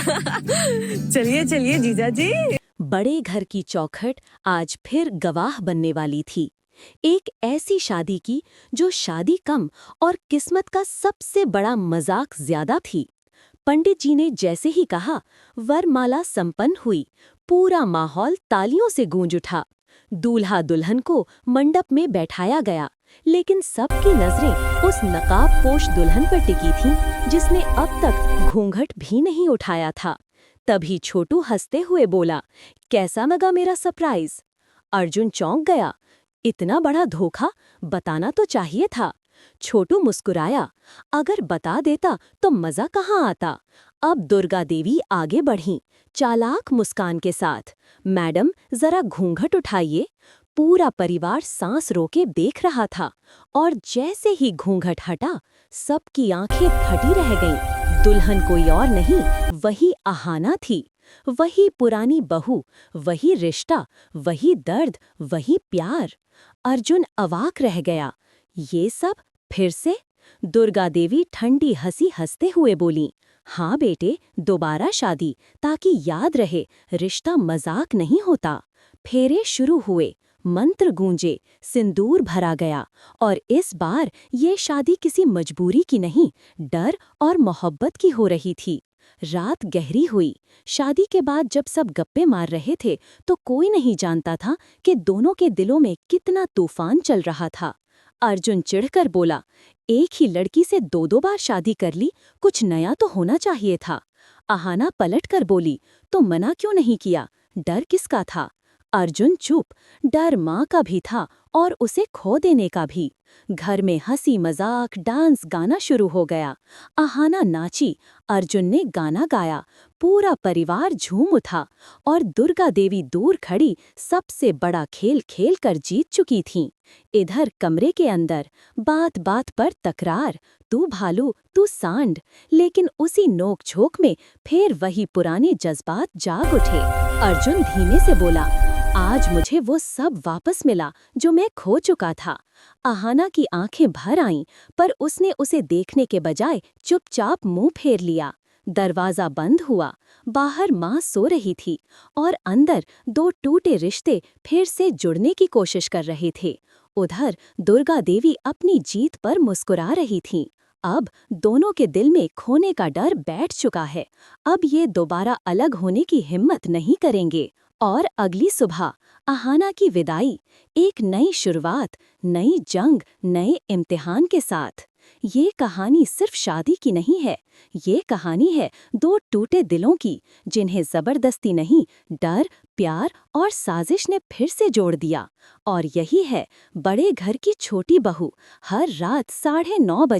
चलिए चलिए जीजा जी। बड़े घर की चौखट आज फिर गवाह बनने वाली थी। एक ऐसी शादी की जो शादी कम और किस्मत का सबसे बड़ा मजाक ज्यादा थी। पंडित जी ने जैसे ही कहा, वरमाला संपन्न हुई। पूरा माहौल तालियों से गूंज उठा। दूल्हा दुल्हन को मंडप में बैठाया गया, लेकिन सबकी नजरें उस नकाबपोश दुल्हन पर टिकी थीं, जिसने अब तक घूंघट भी नहीं उठाया था। तभी छोटू हंसते हुए बोला, कैसा लगा मेरा सरप्राइज? अर्जुन चौंक गया। इतना बड़ा धोखा, बताना तो चाहिए था। छोटू मुस्कुराया, अगर बता देता तो मजा कहाँ आता। अब दुर्गा देवी आगे बढ़ीं, चालाक मुस्कान के साथ। मैडम, जरा घूंघट उठाइए। पूरा परिवार सांस रोके देख रहा था, और जैसे ही घूंघट हटा, सबकी आंखें फटी रह गईं। दुल्हन कोई और नहीं, वही अहाना थी। वही पुरानी बहू, वही रिश्ता, वही दर्द, वही प्यार। अर्जुन अवाक रह गया। ये सब फिर से? दुर्गा देवी ठंडी हंसी हंसते हुए बोली, हाँ बेटे, दोबारा शादी, ताकि याद रहे, रिश्ता मजाक नहीं होता। फेरे शुरू हुए, मंत्र गूंजे, सिंदूर भरा गया, और इस बार ये शादी किसी मजबूरी की नहीं, डर और मोहब्बत की हो रही थी। रात गहरी हुई। शादी के बाद जब सब गप्पे मार रहे थे, तो कोई नहीं जानता था कि दोनों के दिलों में कितना तूफान चल रहा था। अर्जुन चिढ़कर बोला, एक ही लड़की से दो दो बार शादी कर ली, कुछ नया तो होना चाहिए था। अहाना पलटकर बोली, तो मना क्यों नहीं किया? डर किसका था? अर्जुन चुप। डर माँ का भी था, और उसे खो देने का भी। घर में हंसी मजाक, डांस, गाना शुरू हो गया। अहाना नाची, अर्जुन ने गाना गाया। पूरा परिवार झूम उठा, और दुर्गा देवी दूर खड़ी सबसे बड़ा खेल खेल कर जीत चुकी थीं। इधर कमरे के अंदर बात बात पर तकरार, तू भालू, तू सांड। लेकिन उसी नोक झोंक में फिर वही पुराने जज्बात जाग उठे। अर्जुन धीमे से बोला, आज मुझे वो सब वापस मिला जो मैं खो चुका था। अहाना की आंखें भर आईं, पर उसने उसे देखने के बजाय चुपचाप मुंह फेर लिया। दरवाजा बंद हुआ। बाहर माँ सो रही थी, और अंदर दो टूटे रिश्ते फिर से जुड़ने की कोशिश कर रहे थे। उधर दुर्गा देवी अपनी जीत पर मुस्कुरा रही थीं। अब दोनों के दिल में खोने का डर बैठ चुका है। अब ये दोबारा अलग होने की हिम्मत नहीं करेंगे। और अगली सुबह अहाना की विदाई, एक नई शुरुआत, नई जंग, नए इम्तिहान के साथ। ये कहानी सिर्फ शादी की नहीं है, ये कहानी है दो टूटे दिलों की, जिन्हें जबरदस्ती नहीं, डर, प्यार और साजिश ने फिर से जोड़ दिया। और यही है बड़े घर की छोटी बहू, हर रात 9:30 बजे